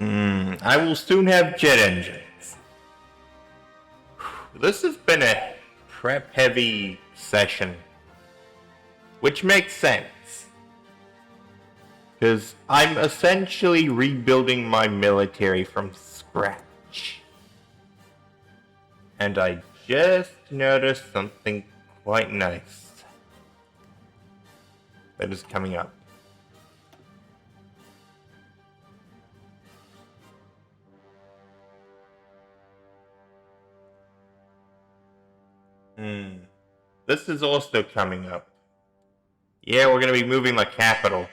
I will soon have jet engines. This has been a prep-heavy session, which makes sense. Because I'm essentially rebuilding my military from scratch. And I just noticed something quite nice that is coming up. This is also coming up. Yeah, we're going to be moving the capital.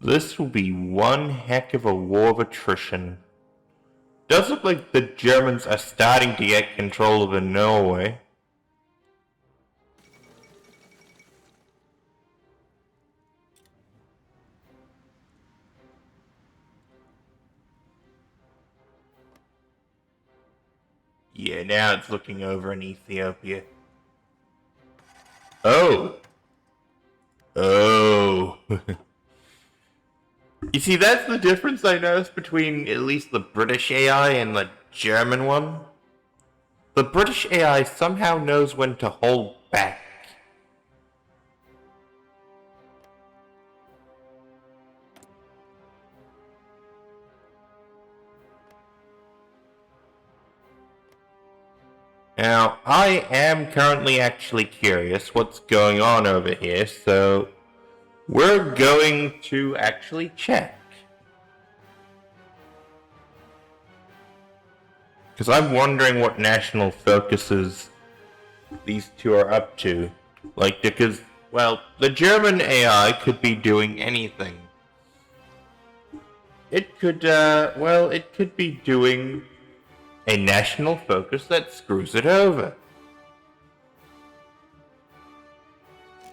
This will be one heck of a war of attrition. Does look like the Germans are starting to get control over Norway. Yeah, now it's looking over in Ethiopia. Oh. Oh. You see, that's the difference I noticed between at least the British AI and the German one. The British AI somehow knows when to hold back. Now, I am currently actually curious what's going on over here, so we're going to actually check. Because I'm wondering what national focuses these two are up to. Like, because, well, the German AI could be doing anything. It could, it could be doing a national focus that screws it over.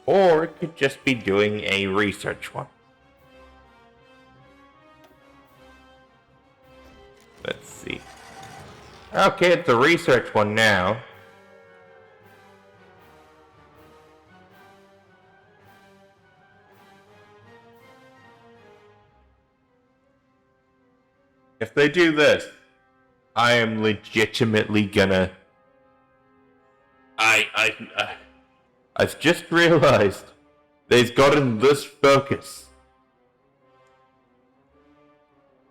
Or it could just be doing a research one. Let's see. Okay, it's a research one now. If they do this, I am legitimately gonna... I've just realized they've gotten this focus.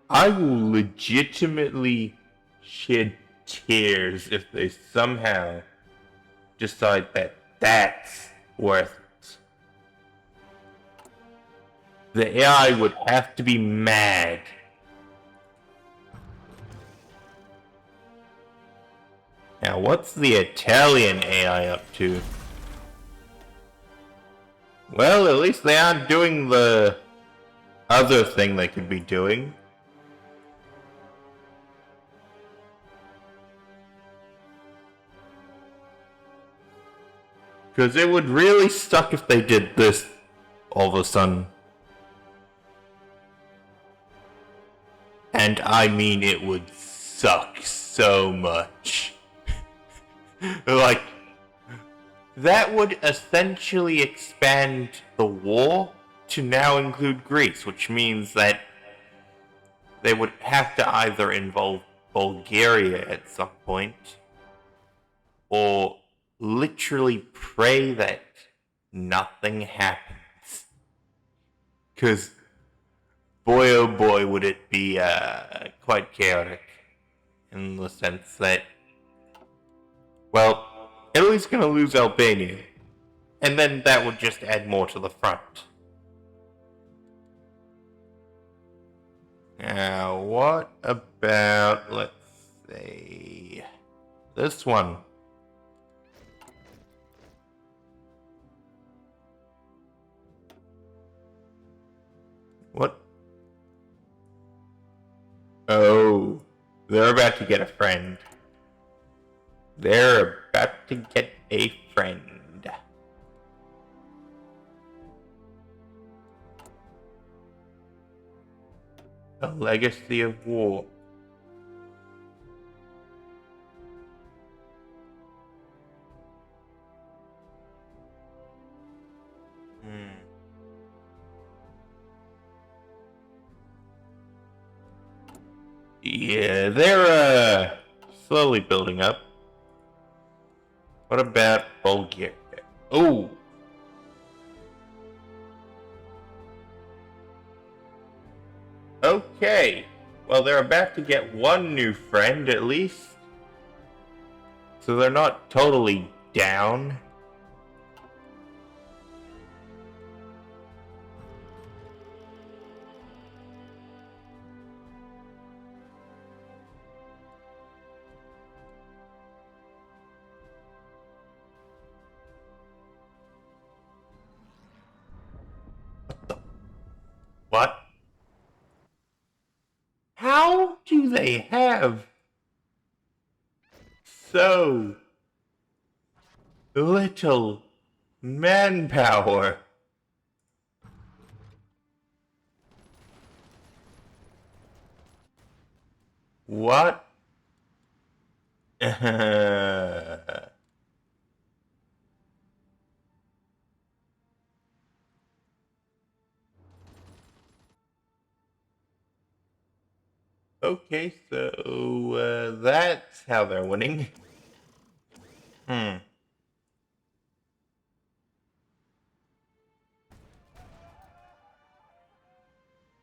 I will legitimately shed tears if they somehow decide that that's worth it. The AI would have to be mad. Now, what's the Italian AI up to? Well, at least they aren't doing the other thing they could be doing. Because it would really suck if they did this all of a sudden. And I mean, it would suck so much. Like, that would essentially expand the war to now include Greece, which means that they would have to either involve Bulgaria at some point, or literally pray that nothing happens. Because, boy oh boy, would it be quite chaotic in the sense that, well, Italy's gonna lose Albania, and then that would just add more to the front. Now, what about, let's say, this one? What? Oh, they're about to get a friend. They're about to get a friend. A legacy of war. Yeah, they're slowly building up. What about Bulgaria? Oh! Okay. Well, they're about to get one new friend, at least. So they're not totally down. What? How do they have so little manpower? What? Okay, so that's how they're winning. Hmm.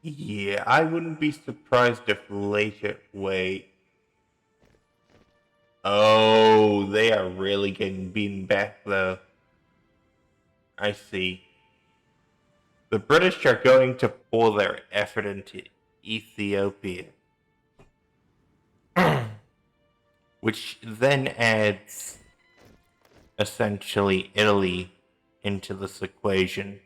Yeah, I wouldn't be surprised if later. Wait. Oh, they are really getting beaten back, though. I see. The British are going to pour their effort into Ethiopia, which then adds essentially Italy into this equation.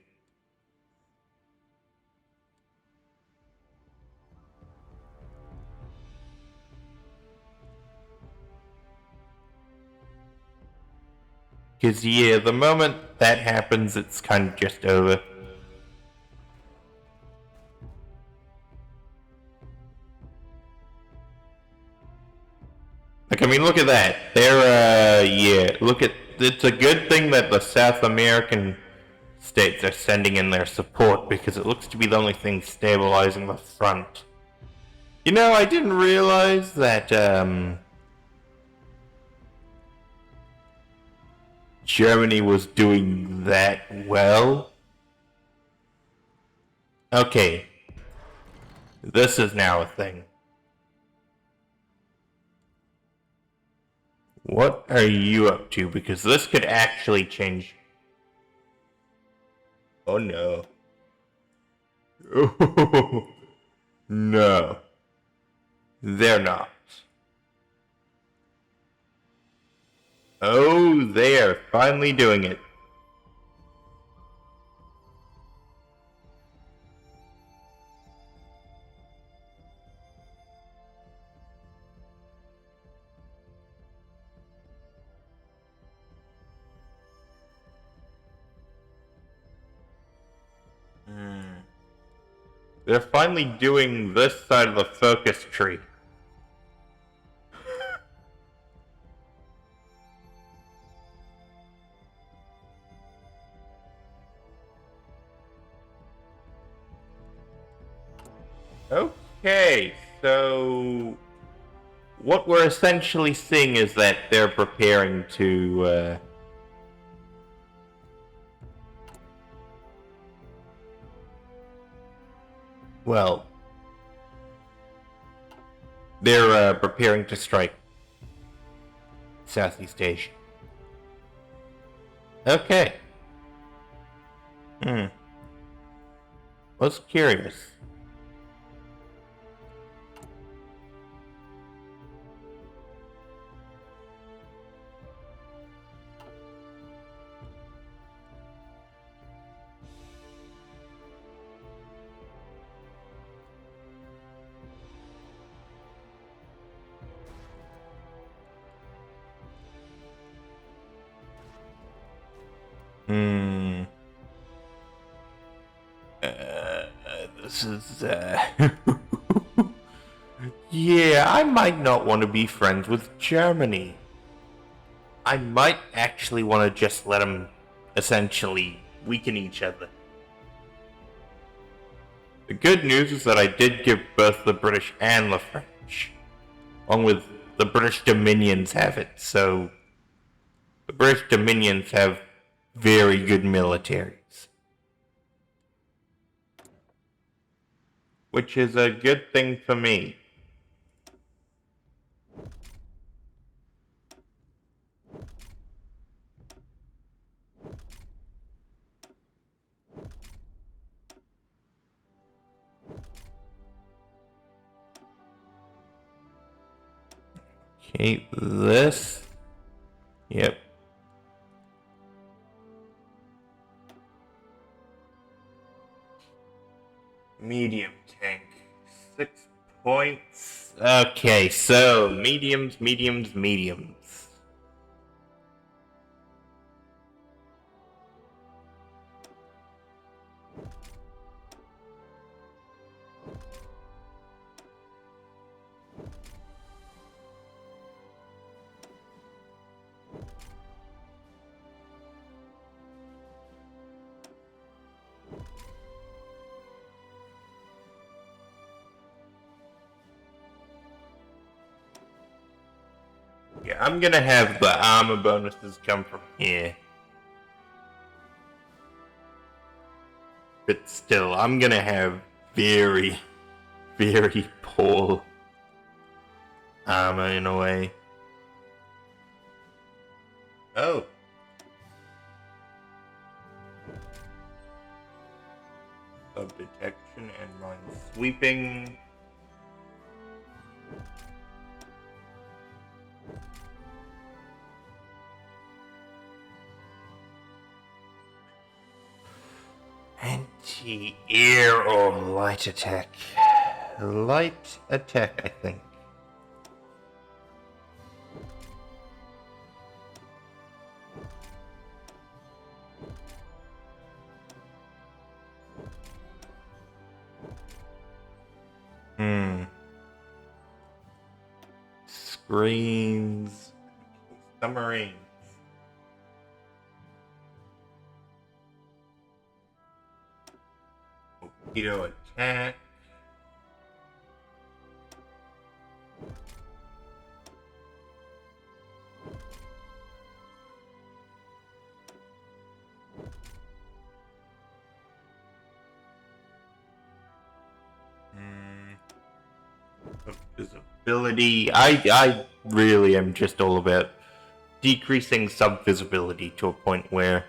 Because, yeah, the moment that happens, it's kind of just over. Like, I mean, look at that. They're, yeah, look at, it's a good thing that the South American states are sending in their support, because it looks to be the only thing stabilizing the front. You know, I didn't realize that, Germany was doing that well. Okay. This is now a thing. What are you up to? Because this could actually change. Oh no. Oh, no. They're not. Oh, they are finally doing it. They're finally doing this side of the focus tree. Okay, so what we're essentially seeing is that they're preparing to, well, they're preparing to strike Southeast Asia. Okay. Was curious. This is, yeah, I might not want to be friends with Germany. I might actually want to just let them essentially weaken each other. The good news is that I did give both the British and the French advantage. Along with the British Dominions have it, so the British Dominions have very good militaries. Which is a good thing for me. Okay, this. Yep. Medium tank. 6 points. Okay, so mediums. Yeah, I'm gonna have the armor bonuses come from here. But still, I'm gonna have very, very poor armor in a way. Oh. Of detection and mine sweeping. Anti-air or light attack? Light attack, I think. Screens. Submarines. Torpedo attack. Visibility. I really am just all about decreasing sub-visibility to a point where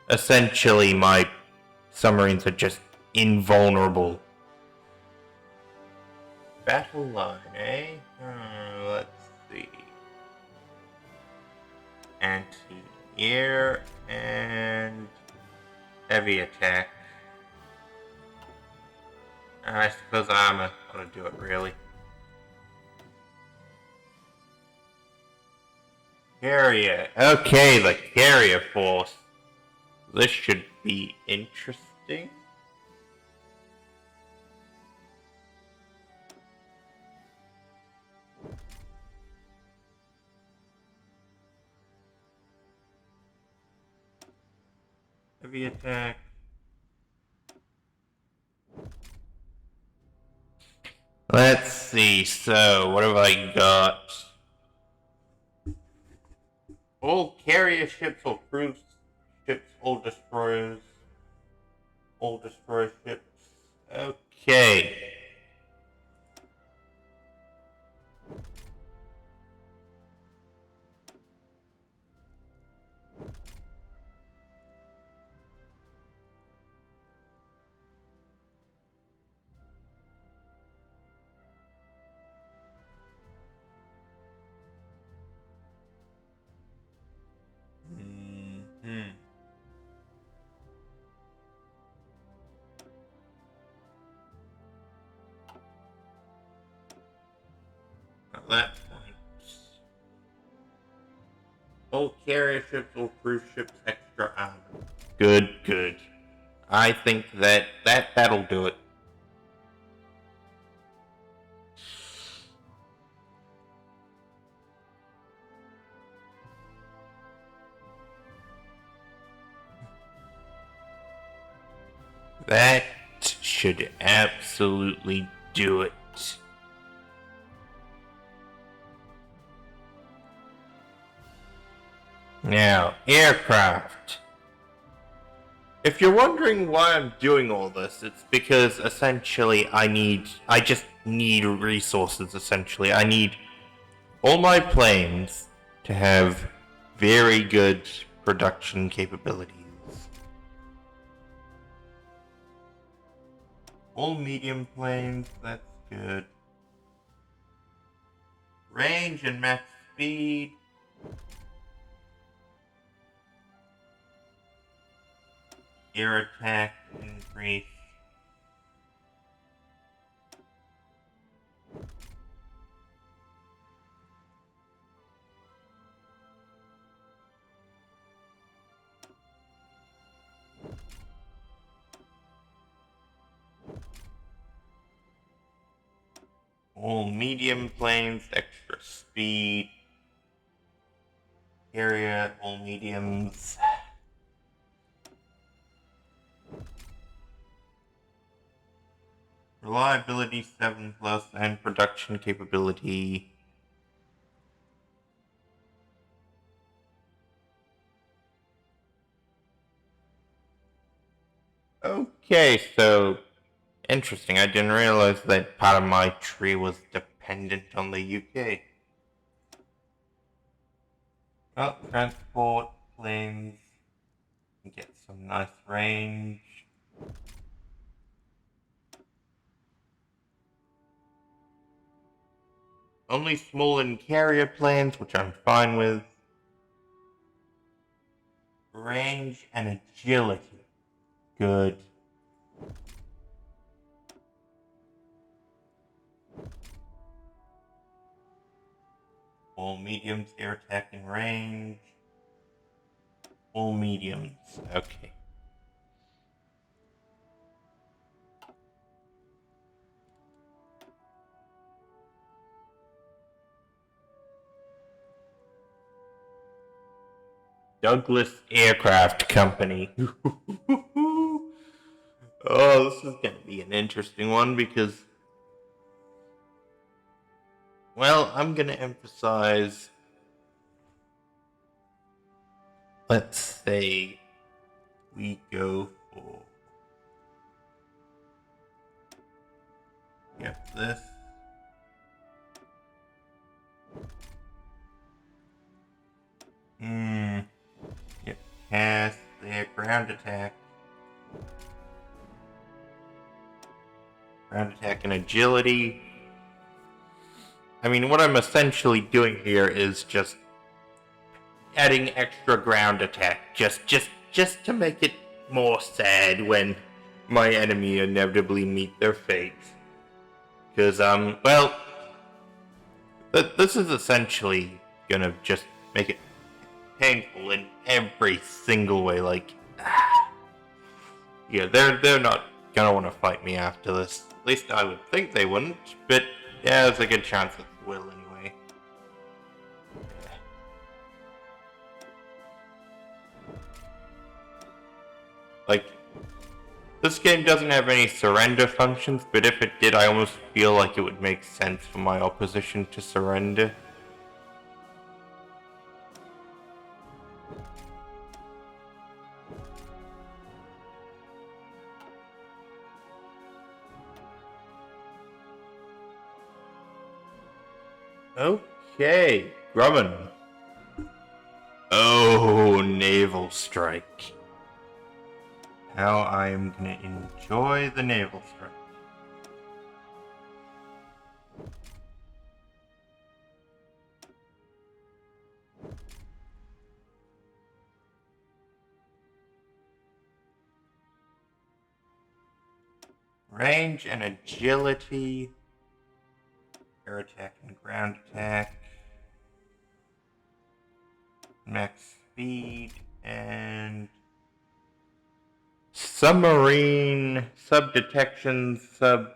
essentially my submarines are just invulnerable. Battle line, eh? Let's see. Anti-air and heavy attack. I suppose I'm gonna do it, really. Carrier. Okay, the carrier force. This should be interesting. Heavy attack. Let's see, so what have I got? All carrier ships or cruise ships, all destroyers. All destroyer ships. Okay. At that point, all carrier ships, all cruise ships, extra armor. Good. I think that'll do it. That should absolutely do it. Now, aircraft. If you're wondering why I'm doing all this, it's because essentially I just need resources, essentially. I need all my planes to have very good production capabilities. All medium planes, that's good. Range and max speed. Air attack increase. All medium planes, extra speed. Area, all mediums. Reliability 7+ and production capability. Okay, so interesting. I didn't realize that part of my tree was dependent on the UK. Well, transport, planes, get some nice range. Only small and carrier planes, which I'm fine with. Range and agility. Good. All mediums, air attack and range. All mediums. Okay. Douglas Aircraft Company. Oh, this is going to be an interesting one because, well, I'm going to emphasize, let's say we go for, yep, this. Yep, cast their ground attack. Ground attack and agility. I mean, what I'm essentially doing here is just adding extra ground attack, just to make it more sad when my enemy inevitably meet their fate. Because well, this is essentially gonna just make it painful in every single way. Like, yeah, they're not gonna want to fight me after this. At least I would think they wouldn't, but yeah, there's a good chance it will anyway. Like, this game doesn't have any surrender functions, but if it did, I almost feel like it would make sense for my opposition to surrender. Okay, Grumman. Oh, naval strike. How I am gonna enjoy the naval strike. Range and agility. Air attack and ground attack. Max speed and submarine, sub-detection, sub...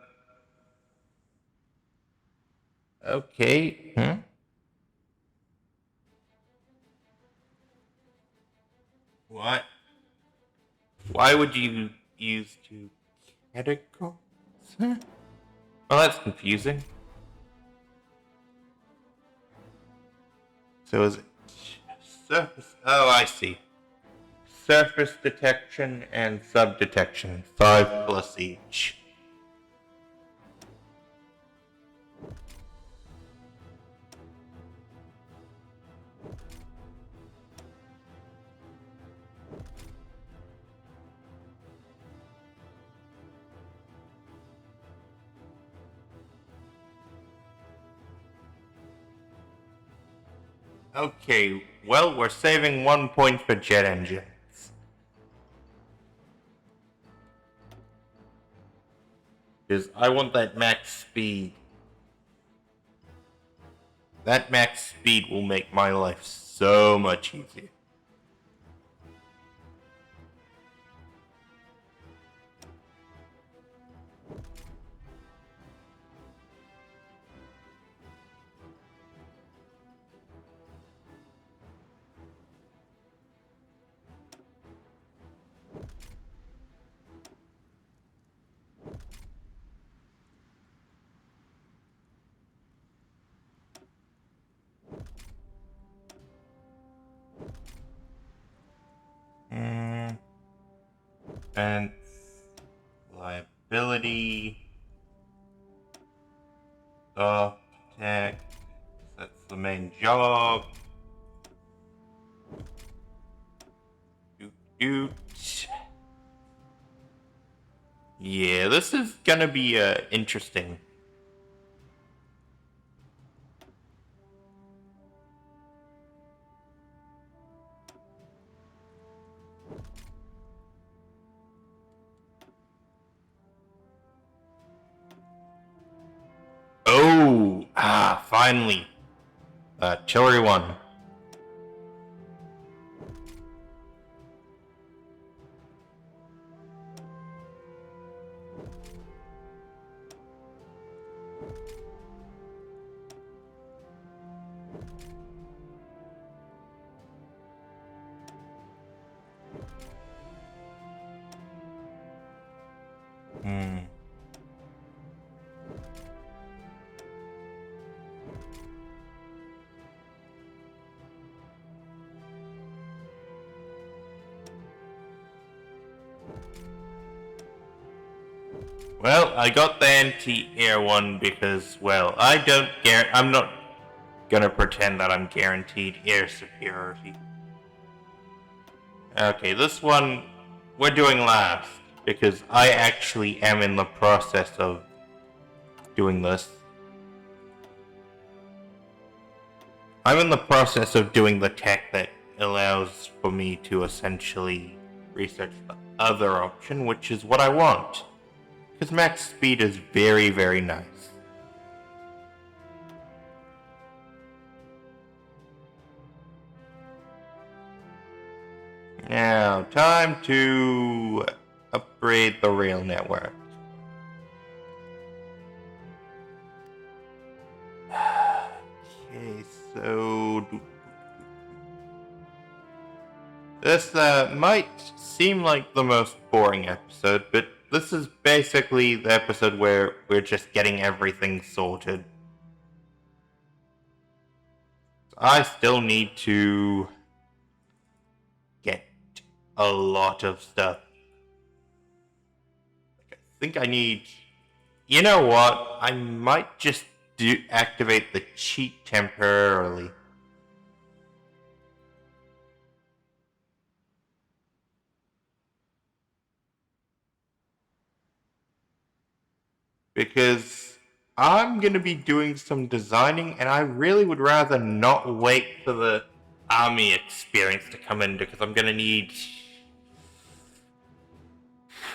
Okay. What? Why would you use two categories? Huh? Well, that's confusing. So is it surface. Oh, I see. Surface detection and sub detection. 5 plus each. Okay, well, we're saving 1 point for jet engines. Because I want that max speed. That max speed will make my life so much easier. Defense, liability, soft tech. That's the main job. Doot. Yeah, this is gonna be interesting. Oh, finally. Artillery 1. Well, I got the anti-air one because, well, I'm not gonna pretend that I'm guaranteed air superiority. Okay, this one we're doing last because I actually am in the process of doing this. I'm in the process of doing the tech that allows for me to essentially research the other option, which is what I want. Because max speed is very, very nice. Now, time to upgrade the rail network. Okay, so this might seem like the most boring episode, but this is basically the episode where we're just getting everything sorted. I still need to get a lot of stuff. I think I need... You know what? I might just activate the cheat temporarily. Because I'm going to be doing some designing, and I really would rather not wait for the army experience to come in, because I'm going to need...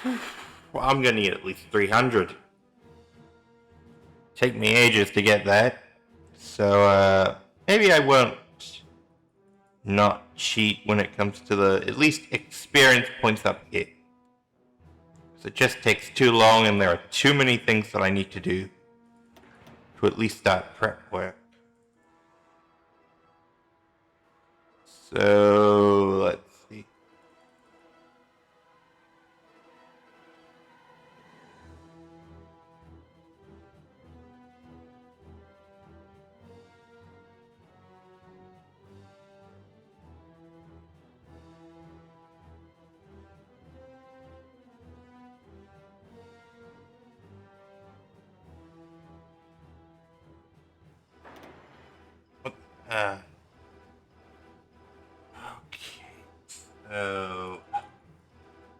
Well, I'm going to need at least 300. Take me ages to get that. So, maybe I won't not cheat when it comes to the, at least, experience points up here. Because it just takes too long, and there are too many things that I need to do to at least start prep work. So, let's see. Okay. So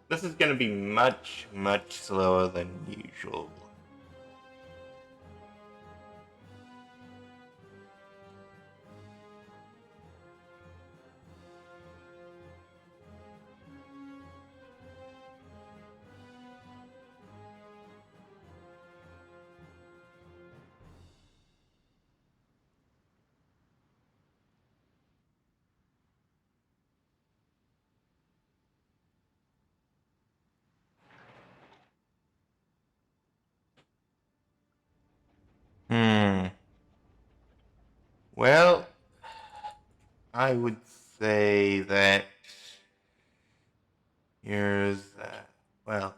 this is gonna be much, much slower than usual. Hmm. Well, I would say that here's well.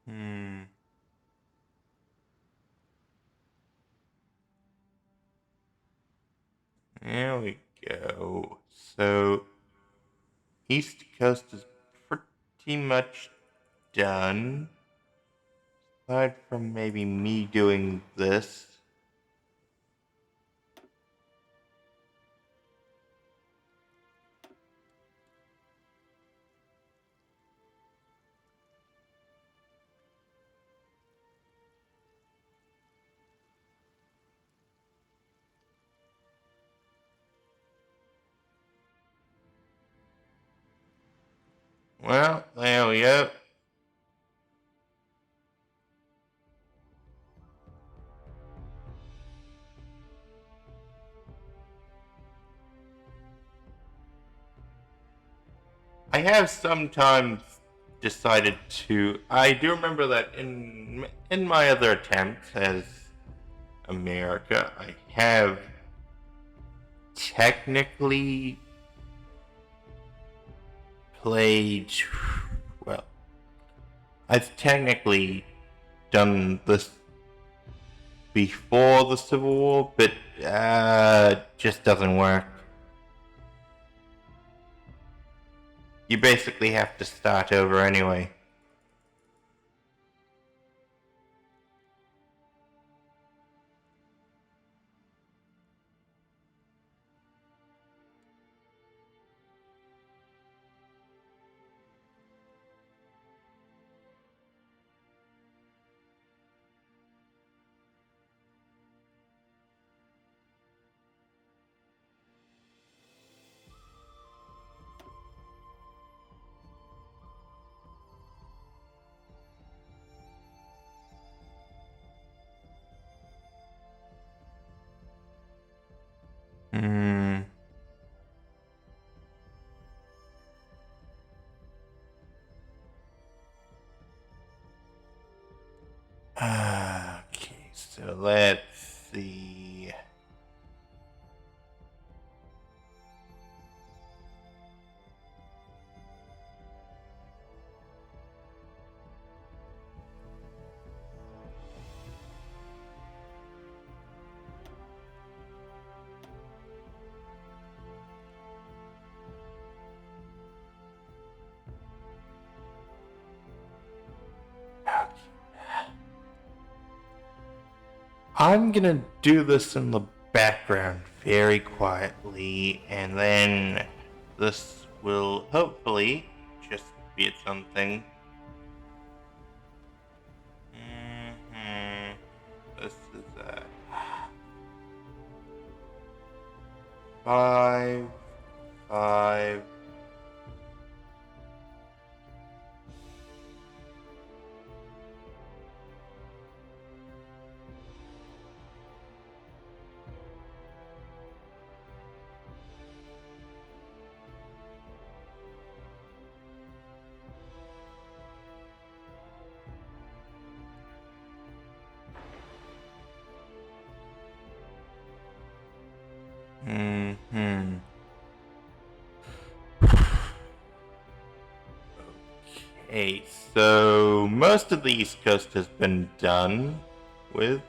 Hmm. There we go. So East Coast is pretty much done. Aside from maybe me doing this. Well, there we go. I have sometimes decided to. I do remember that in my other attempts as America, I have technically played. Well, I've technically done this before the Civil War, but just doesn't work. You basically have to start over anyway. Hmm. Okay, so let's see. I'm gonna do this in the background very quietly, and then this will hopefully just be its own thing. This is 5, 5. Hmm. Okay, so most of the East Coast has been done with.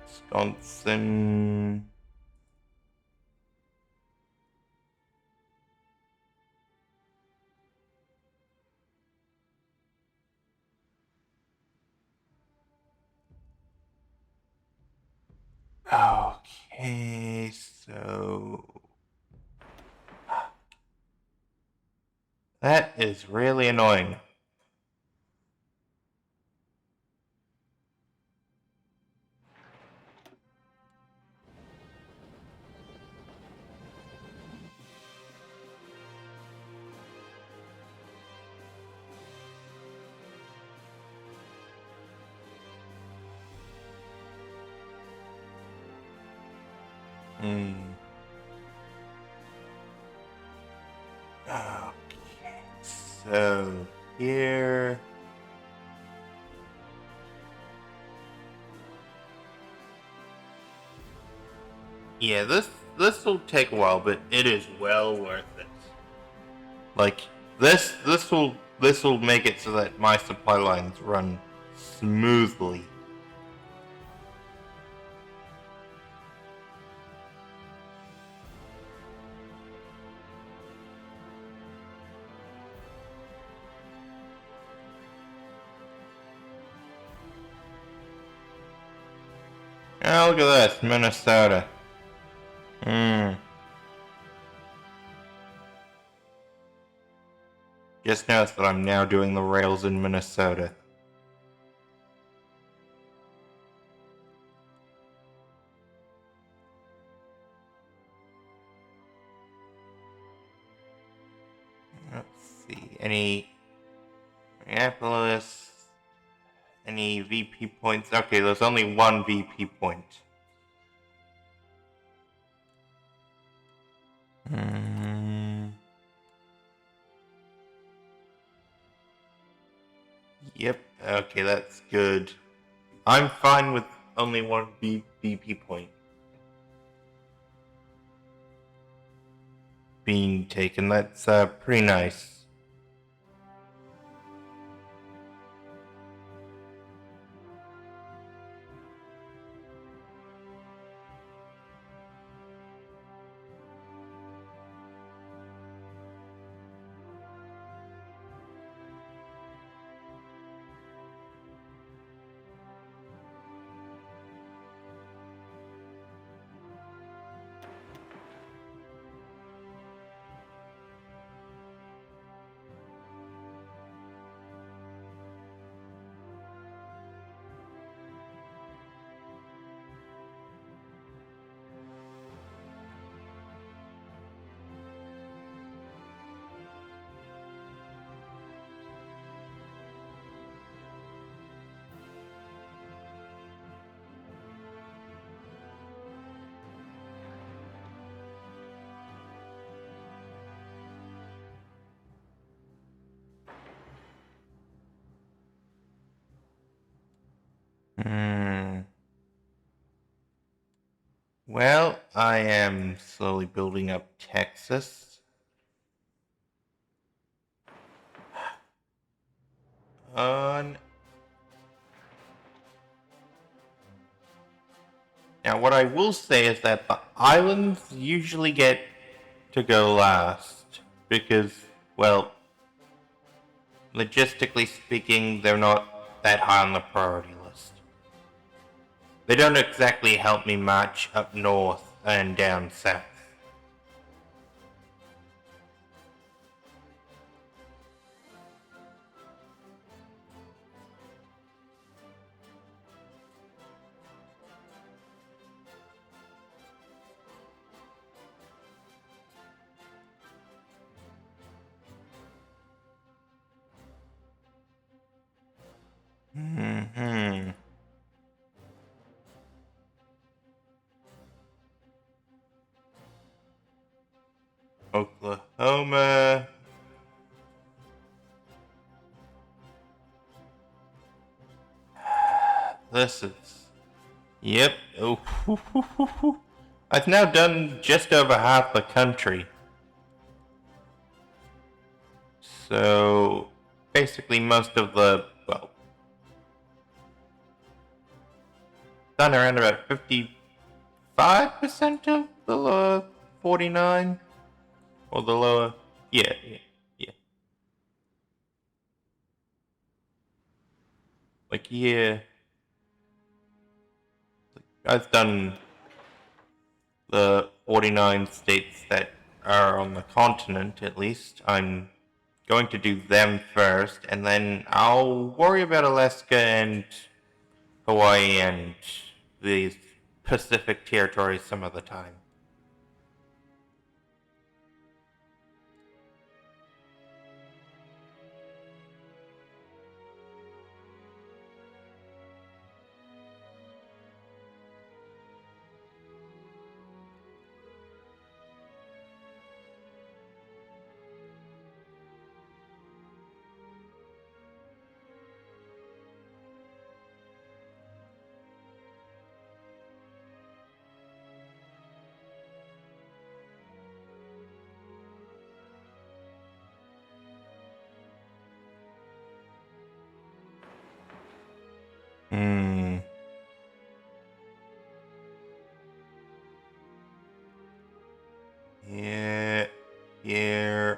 Wisconsin. Okay, so... That is really annoying. Okay, so here... Yeah, this will take a while, but it is well worth it. Like this will make it so that my supply lines run smoothly. Oh, look at this, Minnesota. Just noticed that I'm now doing the rails in Minnesota. Let's see, any Minneapolis, any VP points? Okay, there's only one VP point. Yep, okay, that's good. I'm fine with only one VP point being taken. That's pretty nice. Well, I am slowly building up Texas. Now, what I will say is that the islands usually get to go last because, well, logistically speaking, they're not that high on the priority list. They don't exactly help me much up north and down south. Oklahoma. This is... Yep. Oh, I've now done just over half the country. So, basically most of the, well, done around about 55% of the lower 49? Or the lower, yeah. Like, yeah. I've done the 49 states that are on the continent, at least. I'm going to do them first, and then I'll worry about Alaska and Hawaii and the Pacific territories some other time. Yeah. Yeah.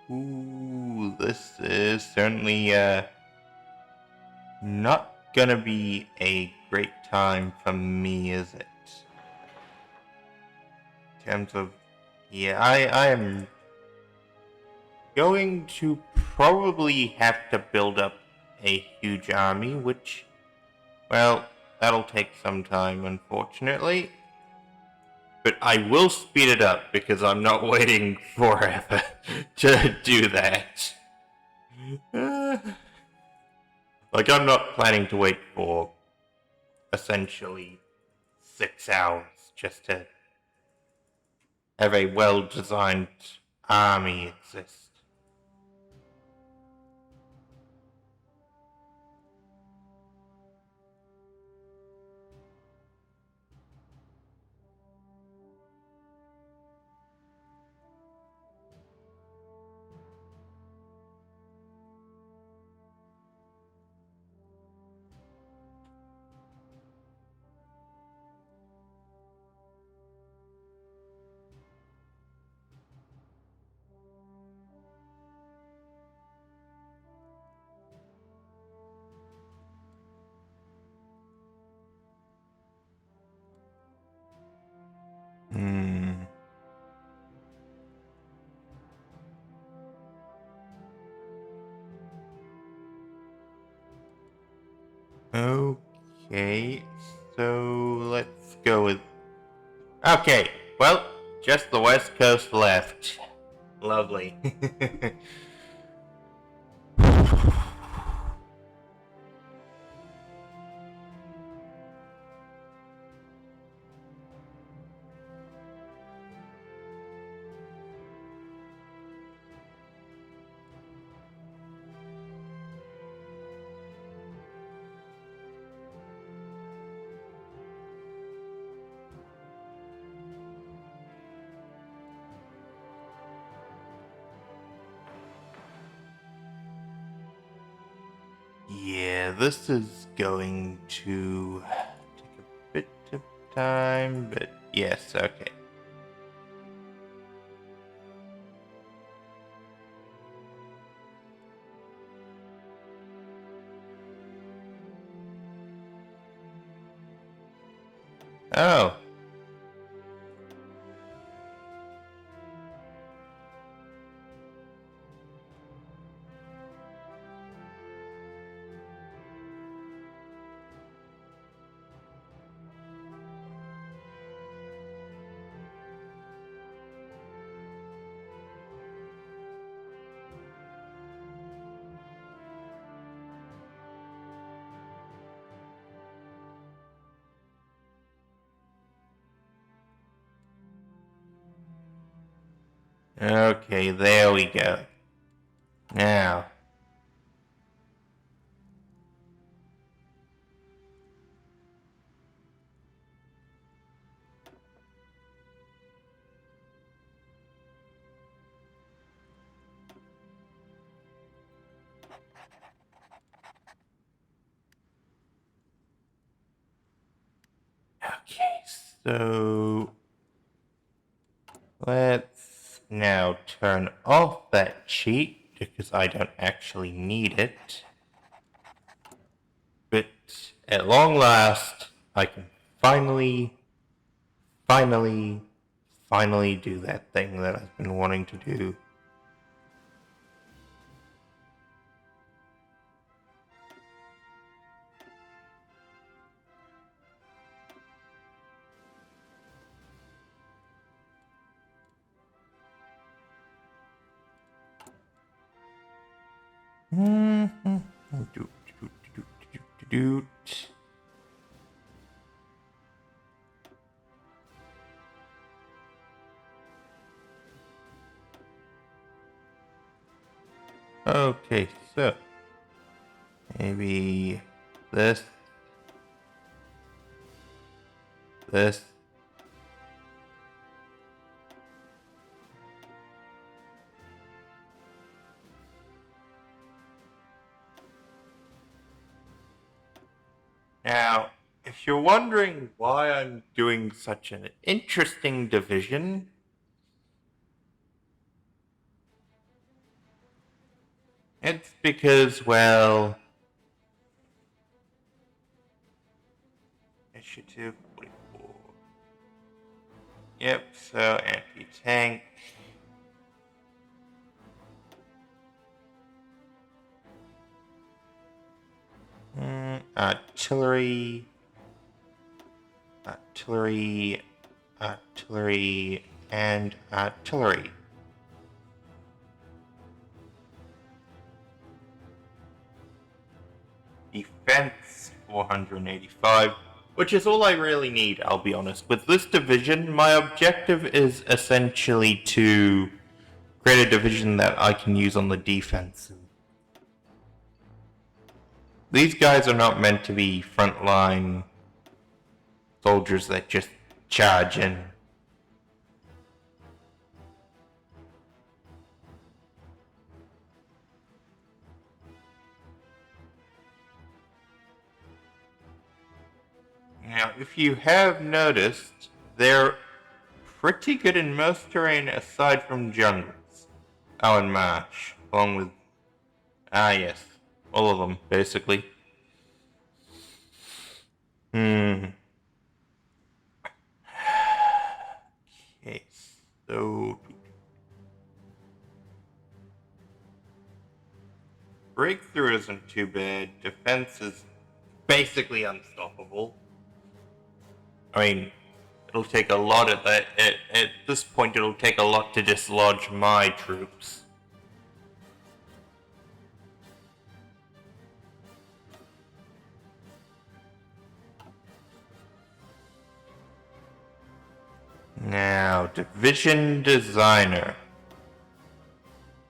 Ooh, this is certainly not gonna be a great time for me, is it? In terms of, yeah, I am going to probably have to build up a huge army, which, well, that'll take some time, unfortunately. But I will speed it up because I'm not waiting forever to do that. Like, I'm not planning to wait for essentially 6 hours just to have a well-designed army exist. Okay, so let's go with... Okay, well, just the west coast left. Lovely. Yeah, this is going to take a bit of time, but yes, okay. Oh. Okay, there we go. Now. Okay, so let's now turn off that cheat. because I don't actually need it. But at long last, I can finally do that thing that I've been wanting to do. Okay, so maybe this. Now, if you're wondering why I'm doing such an interesting division, it's because, well, initiative 44. Yep, so anti-tank. Artillery, and artillery. Defense 485, which is all I really need, I'll be honest. With this division, my objective is essentially to create a division that I can use on the defense. These guys are not meant to be frontline soldiers that just charge in. Now, if you have noticed, they're pretty good in most terrain aside from jungles. Oh, and marsh, along with... yes, all of them, basically. Okay, so... Breakthrough isn't too bad. Defense is basically unstoppable. I mean, it'll take a lot at this point, it'll take a lot to dislodge my troops. Now, division designer.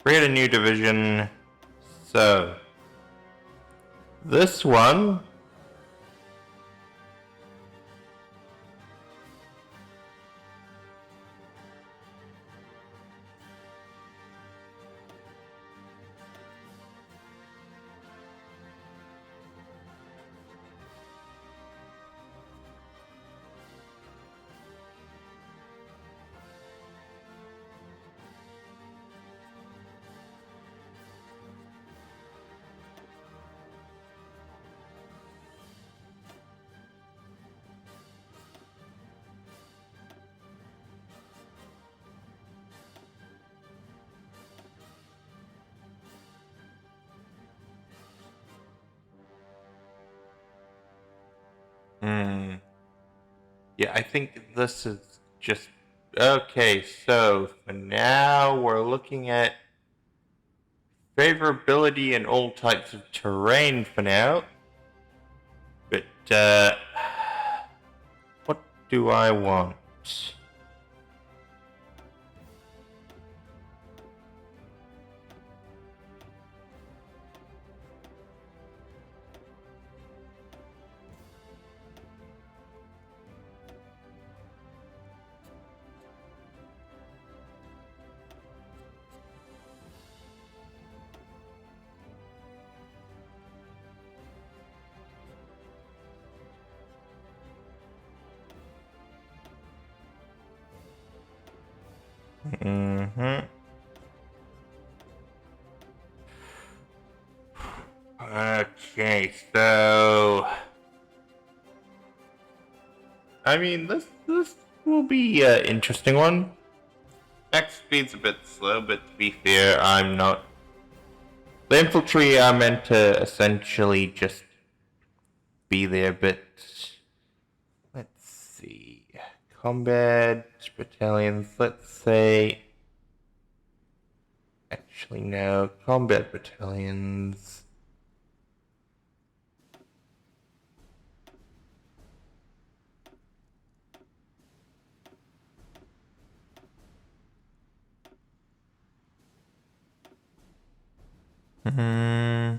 Create a new division. So, this one. Yeah, I think this is just... Okay, so for now we're looking at favorability in all types of terrain for now. But, what do I want? Okay, so I mean this will be an interesting one. X speed's a bit slow, but to be fair, I'm not. The infantry are meant to essentially just be there, but let's see. Combat battalions, let's say. Actually, no. Combat battalions. Hmm.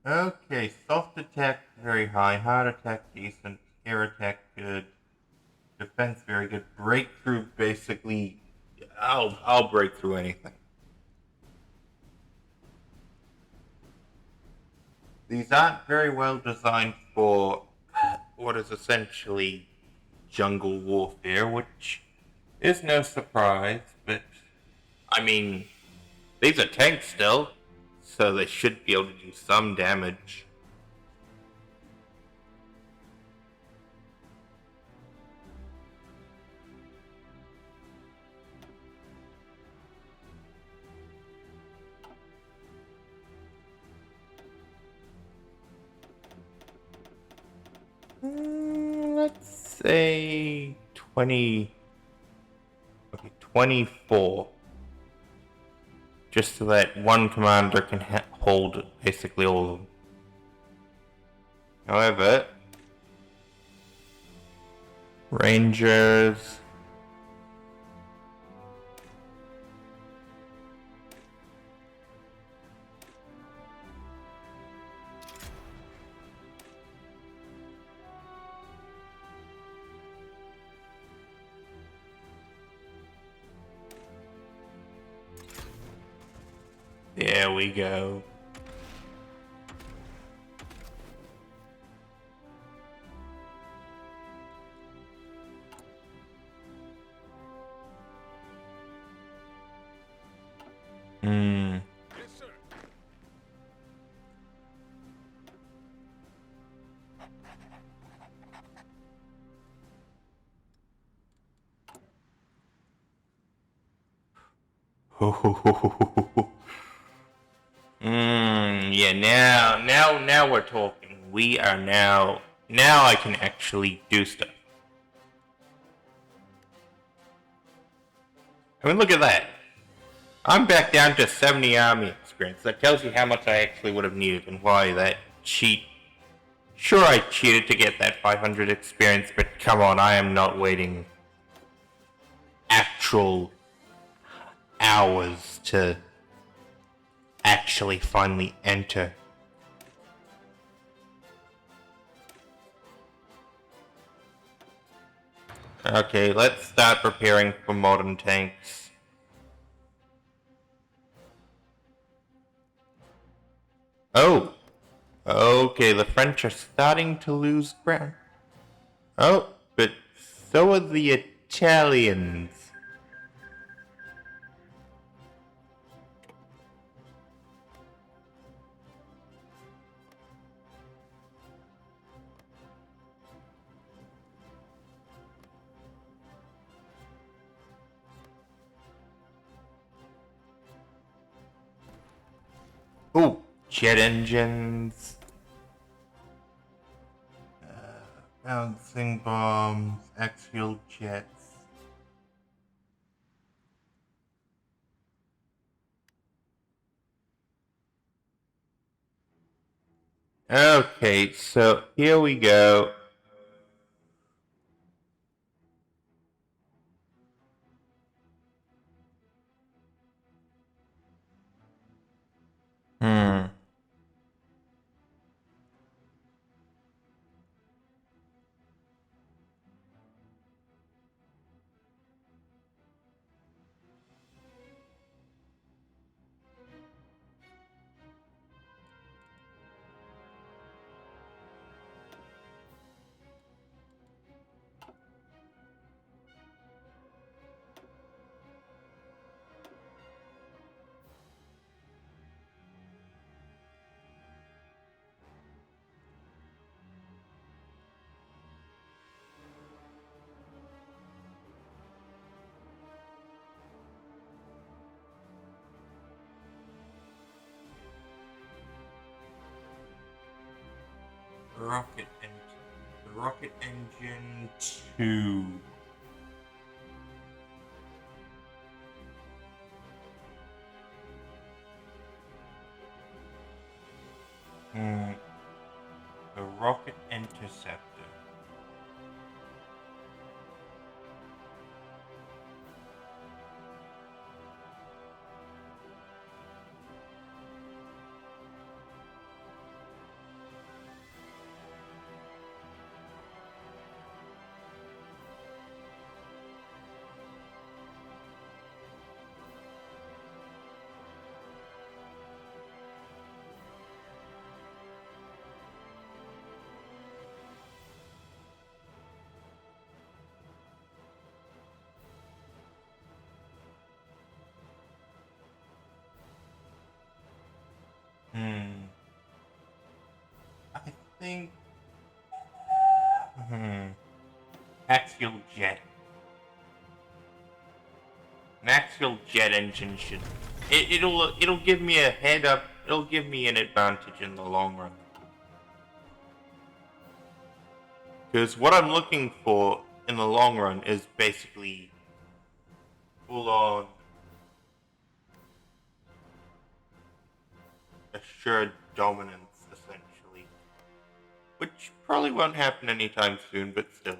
Okay, soft attack very high, hard attack decent, air attack good, defense very good, breakthrough basically. I'll break through anything. These aren't very well designed for what is essentially jungle warfare, which is no surprise, but I mean, these are tanks still, so they should be able to do some damage. Let's say 20. Okay, 24. Just so that one commander can hold basically all of them. However, Rangers. There we go. Hmm. Yes, sir. Yeah, now we're talking. We are now I can actually do stuff. I mean, look at that. I'm back down to 70 army experience. That tells you how much I actually would have needed and why that cheat. Sure, I cheated to get that 500 experience, but come on, I am not waiting actual hours to actually finally enter. Okay, let's start preparing for modern tanks. Oh, okay, the French are starting to lose ground. Oh, but so are the Italians. Oh, jet engines. Bouncing bombs, axial jets. Okay, so here we go. Hmm. The rocket engine 2. The rocket interceptor. I think. Axial jet. An axial jet engine should. It'll give me a head up. It'll give me an advantage in the long run. Because what I'm looking for in the long run is basically full on assured dominance, essentially. Which probably won't happen anytime soon, but still.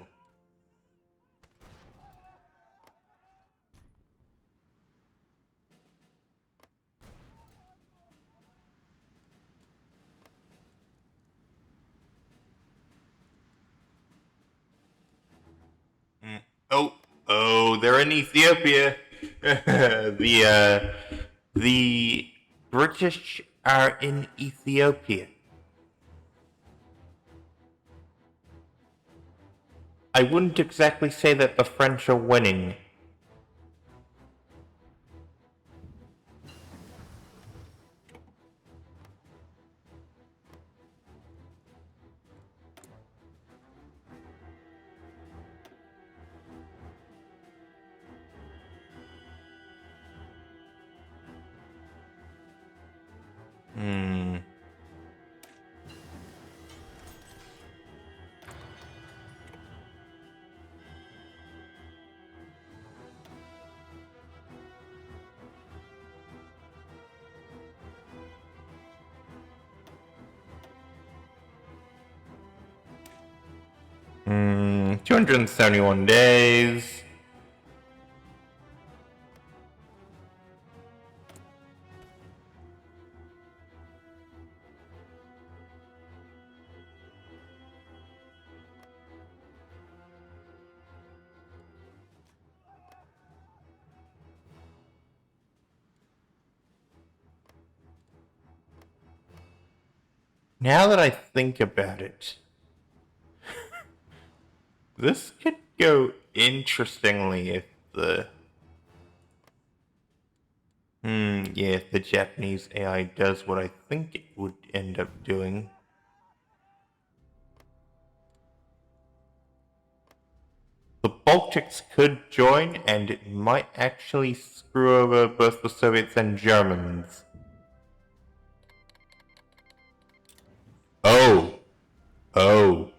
Oh, they're in Ethiopia. The British are in Ethiopia. I wouldn't exactly say that the French are winning. Hmm. 271 days. Now that I think about it, this could go interestingly if the... yeah, if the Japanese AI does what I think it would end up doing. The Baltics could join, and it might actually screw over both the Soviets and Germans. Oh.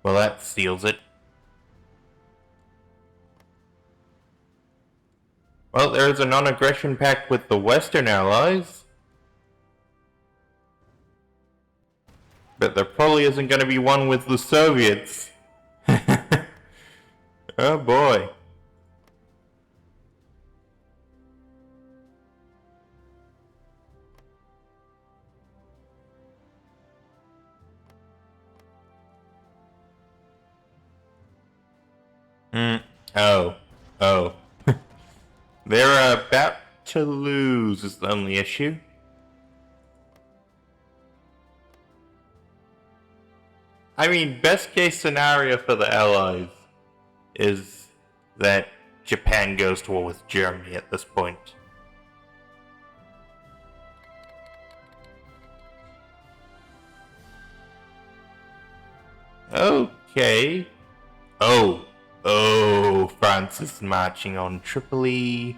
Well, that seals it. Well, there's a non-aggression pact with the Western Allies. But there probably isn't going to be one with the Soviets. Oh boy. Oh. They're about to lose is the only issue. I mean, best case scenario for the Allies is that Japan goes to war with Germany at this point. Okay. Oh, France is marching on Tripoli.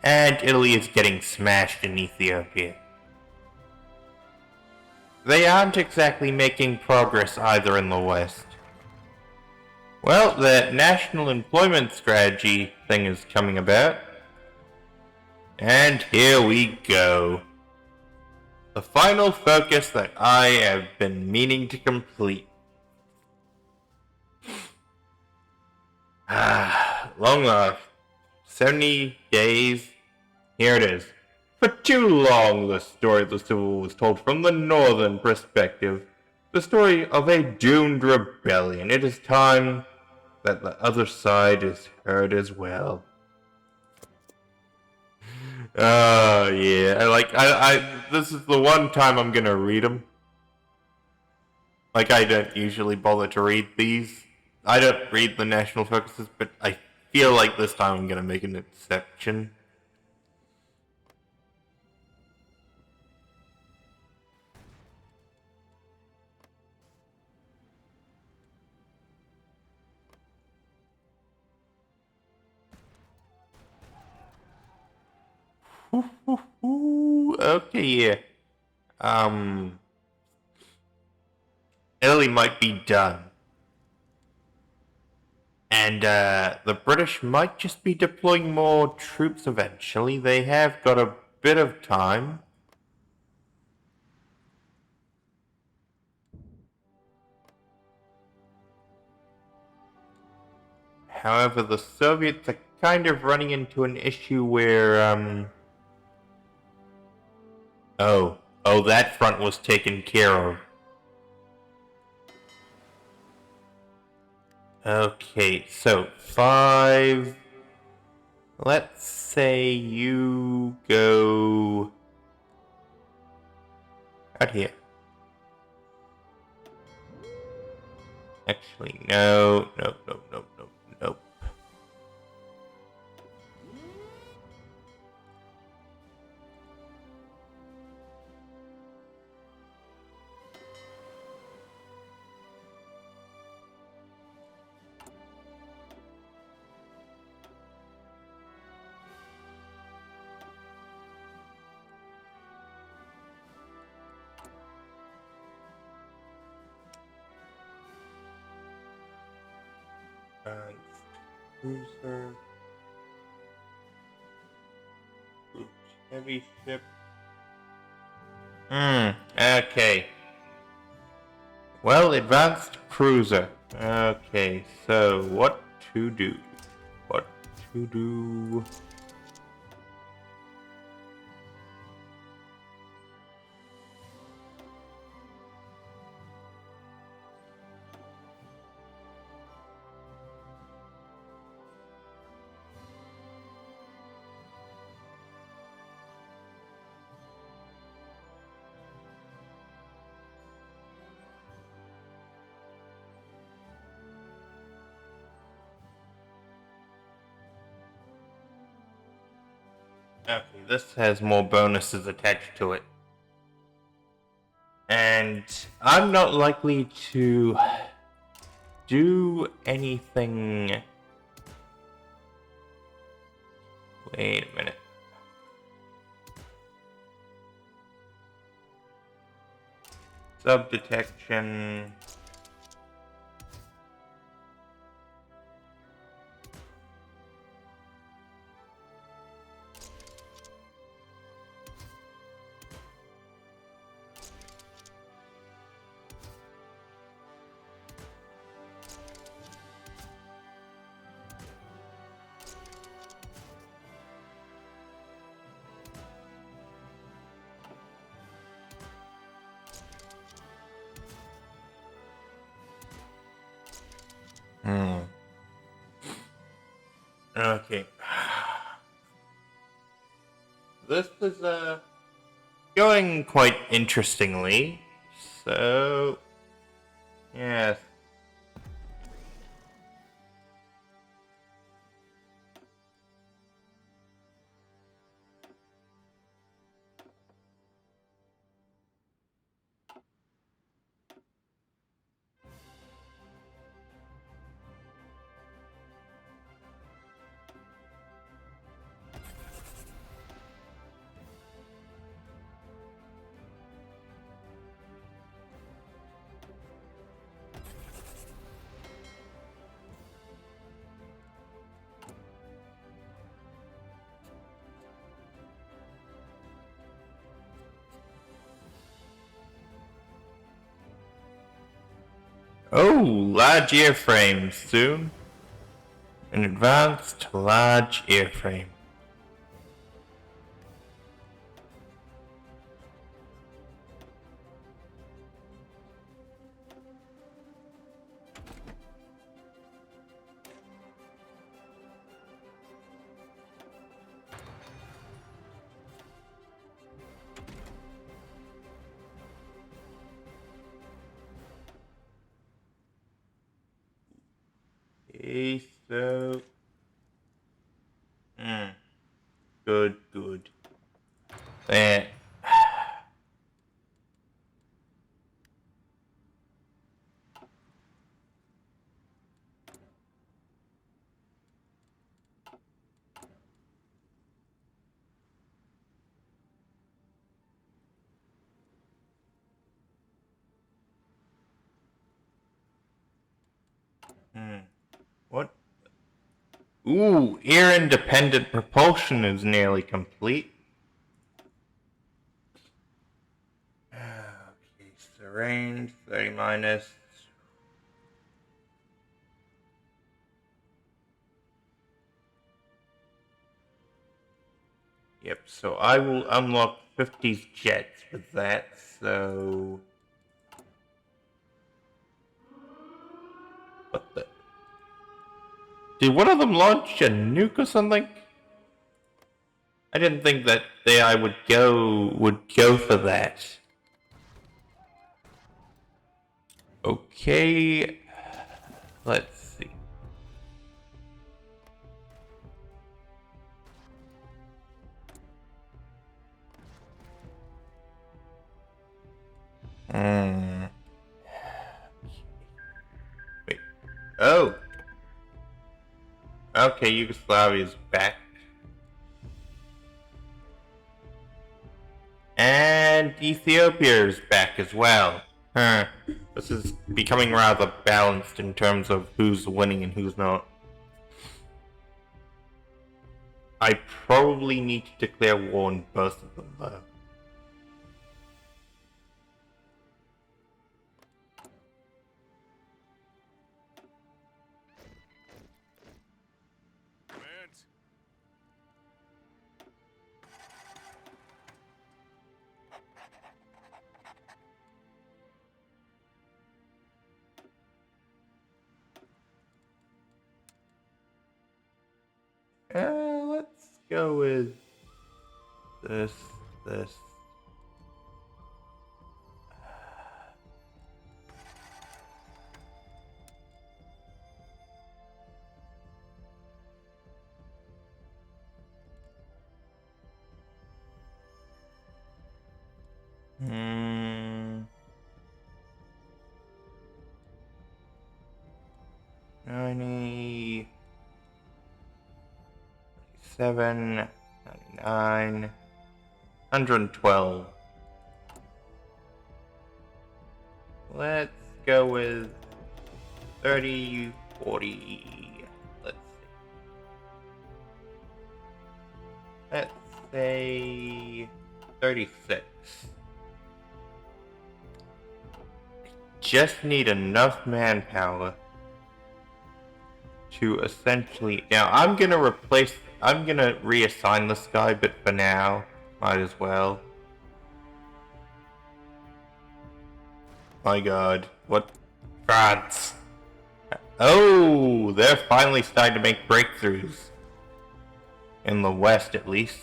And Italy is getting smashed in Ethiopia. They aren't exactly making progress either in the West. Well, the national employment strategy thing is coming about. And here we go. The final focus that I have been meaning to complete. Long last 70 days. Here it is. For too long, the story of the Civil War was told from the northern perspective. The story of a doomed rebellion. It is time that the other side is heard as well. Yeah. This is the one time I'm gonna read them. Like, I don't usually bother to read these. I don't read the national focuses, but I feel like this time I'm gonna make an exception. Okay, yeah. Italy might be done. And, the British might just be deploying more troops eventually. They have got a bit of time. However, the Soviets are kind of running into an issue where, Oh, that front was taken care of. Okay, so 5... Let's say you go... out here. Actually, no. Cruiser. Heavy ship. Okay. Well, advanced cruiser. Okay, so what to do? What to do? Okay, this has more bonuses attached to it. And I'm not likely to do anything... Wait a minute. Sub-detection... Okay. This is, going quite interestingly. So... yes. Oh, large airframes soon. An advanced large airframe. Okay, so... Good, good. That... What? Ooh, air-independent propulsion is nearly complete. Okay, so range, 30 minus. Yep, so I will unlock 50's jets with that, so... What the... Did one of them launch a nuke or something? I didn't think that I would go for that. Okay, let's see. Wait. Oh. Okay, Yugoslavia's back. And Ethiopia is back as well. Huh. This is becoming rather balanced in terms of who's winning and who's not. I probably need to declare war on both of them, though. Let's go with this. Hmm. 90. 7, 99, 112. Let's go with 30, 40. Let's see. Let's say 36. Just need enough manpower to essentially... Now, I'm gonna reassign this guy, but for now, might as well. My god, what? France. Oh, they're finally starting to make breakthroughs. In the West, at least.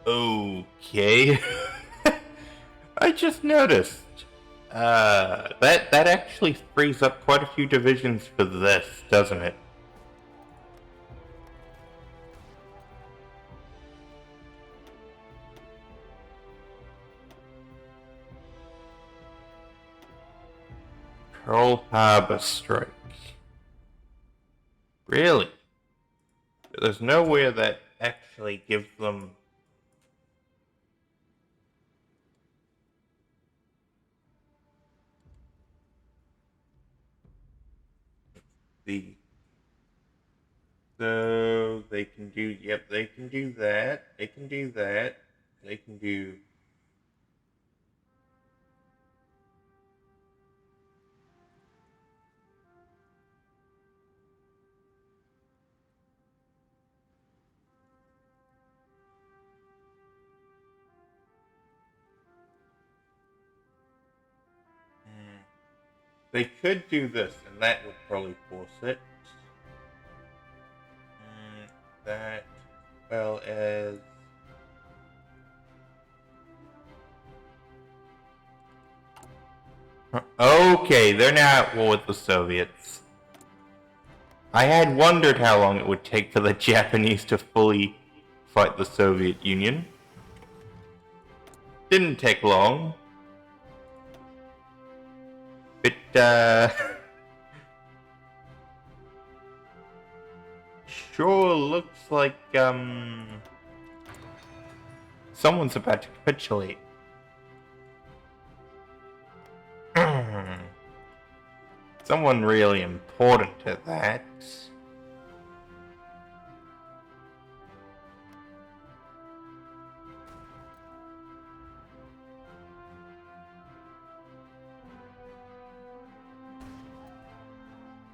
Okay. I just noticed. That actually frees up quite a few divisions for this, doesn't it? Pearl Harbor strike. Really? There's nowhere that actually gives them... see. So they can do, yep, they can do that. They can do that. They can do. They could do this, and that would probably force it. That, well as. Okay, they're now at war with the Soviets. I had wondered how long it would take for the Japanese to fully fight the Soviet Union. Didn't take long. But, sure looks like, someone's about to capitulate. Someone really important at that.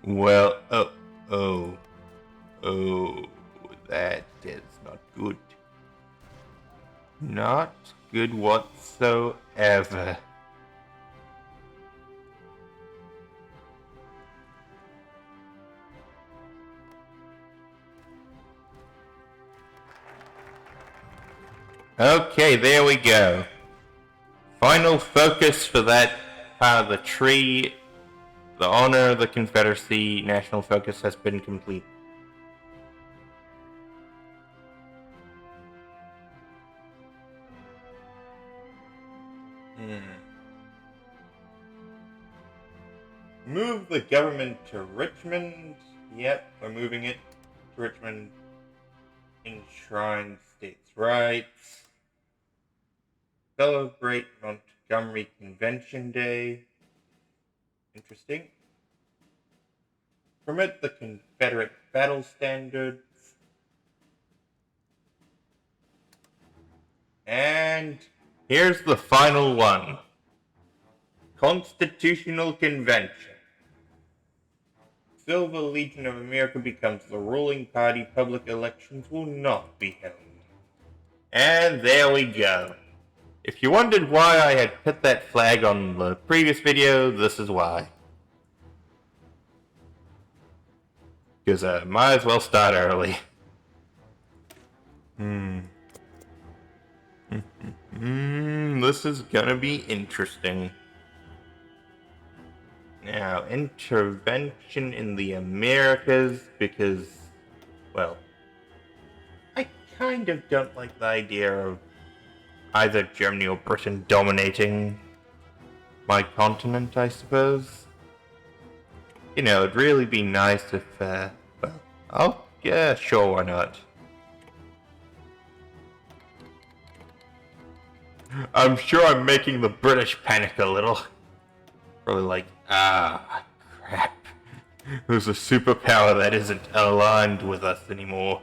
Well, oh, that is not good. Not good whatsoever. Okay, there we go. Final focus for that part of the tree. The honor of the Confederacy national focus has been complete. Move the government to Richmond. Yep, we're moving it to Richmond. Enshrine states' rights. Celebrate Montgomery Convention Day. Interesting. Permit the Confederate battle standards. And here's the final one. Constitutional Convention. Silver Legion of America becomes the ruling party. Public elections will not be held. And there we go. If you wondered why I had put that flag on the previous video, this is why. Because I might as well start early. This is gonna be interesting. Now, intervention in the Americas, because, well, I kind of don't like the idea of either Germany or Britain dominating my continent, I suppose. You know, it'd really be nice if, well, yeah, sure, why not? I'm sure I'm making the British panic a little. Probably like, crap. There's a superpower that isn't aligned with us anymore.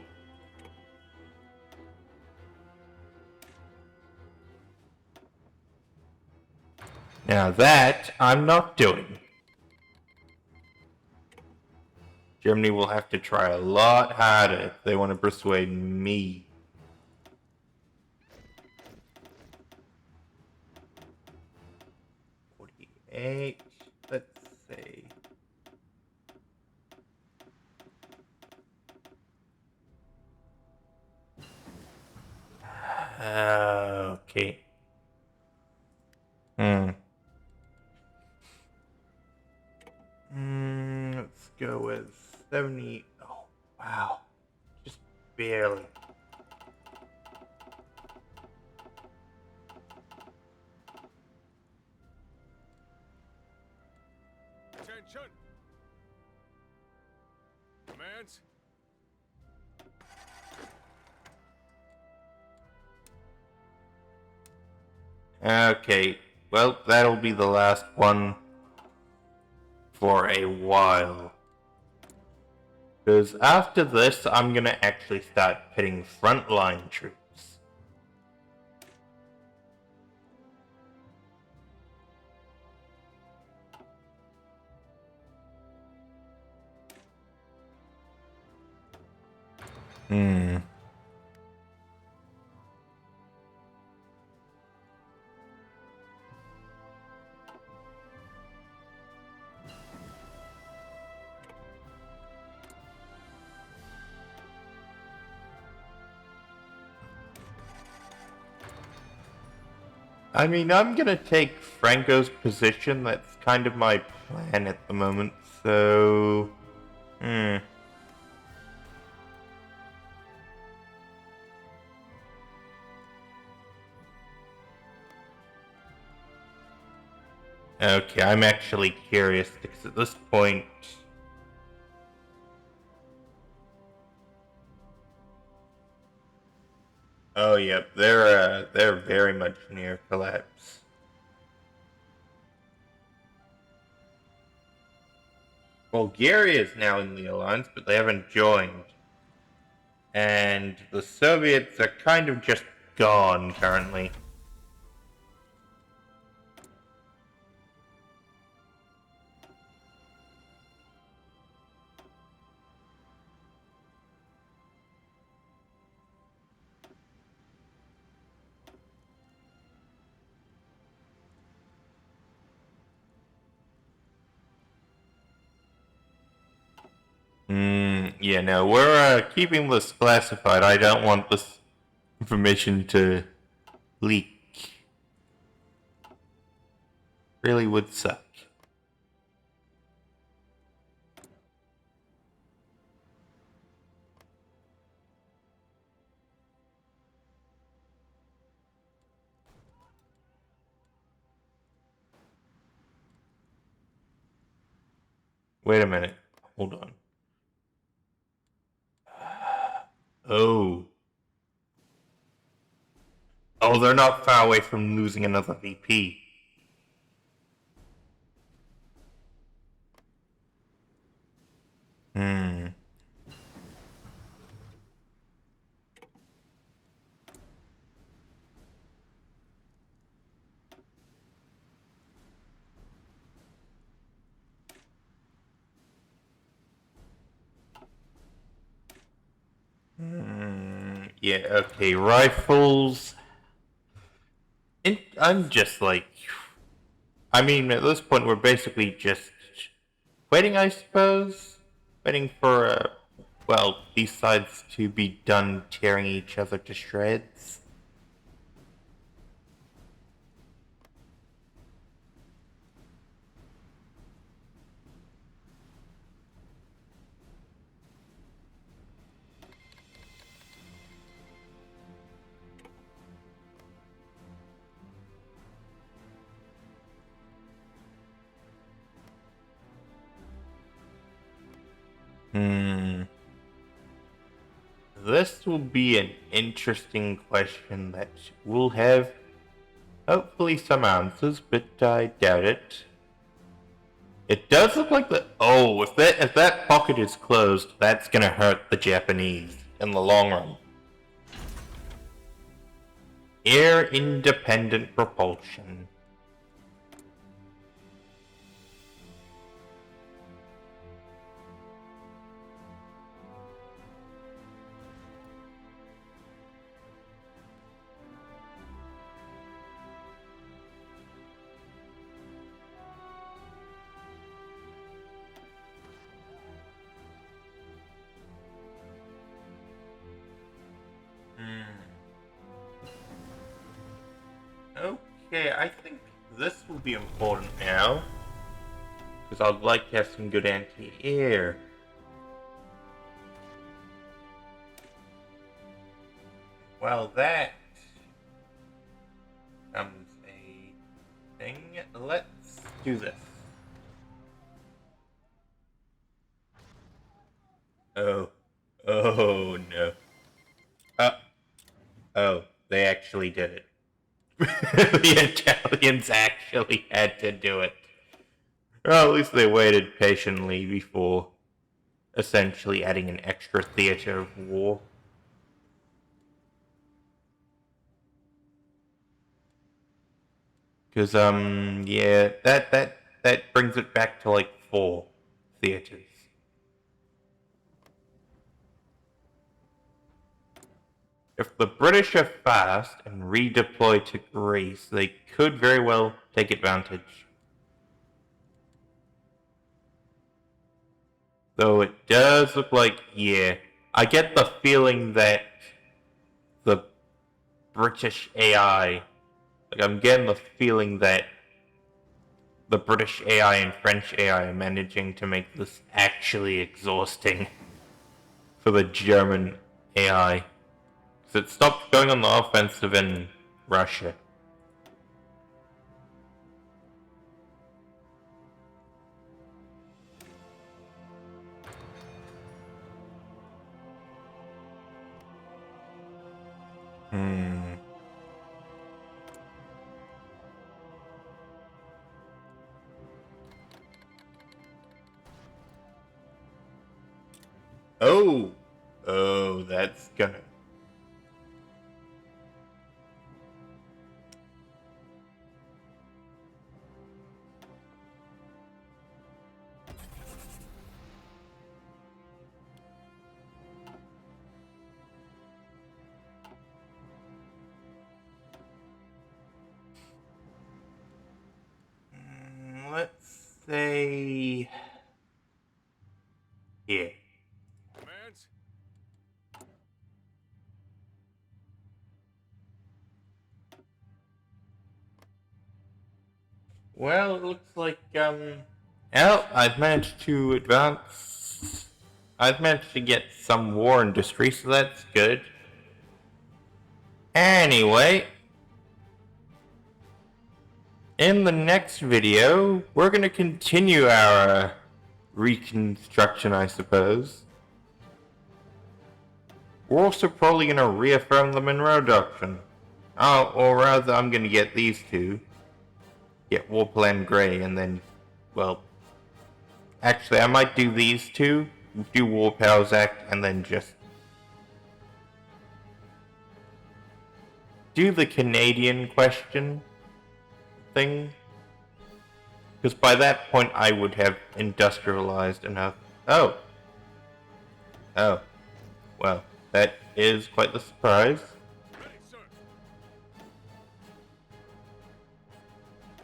Now that, I'm not doing. Germany will have to try a lot harder if they want to persuade me. $48, let's see. Okay. Let's go with 70. Oh, wow. Just barely. Attention! Commands? Okay, well, that'll be the last one for a while. Because after this, I'm gonna actually start pitting frontline troops. I mean, I'm gonna take Franco's position. That's kind of my plan at the moment, so... Okay, I'm actually curious, because at this point... Oh, yep, they're very much near collapse. Bulgaria is now in the alliance, but they haven't joined. And the Soviets are kind of just gone currently. Yeah, no, we're keeping this classified. I don't want this information to leak. Really would suck. Wait a minute. Hold on. Oh. Oh, they're not far away from losing another VP. Yeah, okay, rifles. I'm just like... I mean, at this point, we're basically just waiting, I suppose? Waiting for, well, these sides to be done tearing each other to shreds. This will be an interesting question that will have hopefully some answers, but I doubt it. It does look like the... Oh, if that pocket is closed, that's gonna hurt the Japanese in the long run. Air-independent propulsion. Okay, I think this will be important now. Because I'd like to have some good anti-air. Well, that becomes a thing. Let's do this. Oh. Oh, no. Oh, they actually did it. The Italians actually had to do it. Well, at least they waited patiently before essentially adding an extra theater of war. Because, yeah, that brings it back to, like, 4 theaters. If the British are fast and redeploy to Greece, they could very well take advantage. Though it does look like, yeah, I get the feeling that the British AI, like I'm getting the feeling that the British AI and French AI are managing to make this actually exhausting for the German AI. So it stopped going on the offensive in Russia. Oh! Oh, that's gonna... Let's say... Here. Commands? Well, it looks like, well, I've managed to advance. I've managed to get some war industry, so that's good. Anyway, in the next video, we're gonna continue our reconstruction, I suppose. We're also probably gonna reaffirm the Monroe Doctrine. Oh, or rather, I'm gonna get these two. Get War Plan Grey, and then, well, actually, I might do these two, do War Powers Act, and then just do the Canadian question thing. Because by that point, I would have industrialized enough. Oh. Oh. Well, that is quite the surprise. Ready, sir.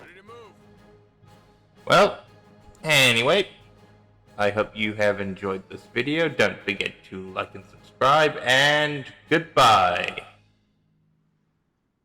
Ready to move. Well, anyway, I hope you have enjoyed this video. Don't forget to like and subscribe, and goodbye.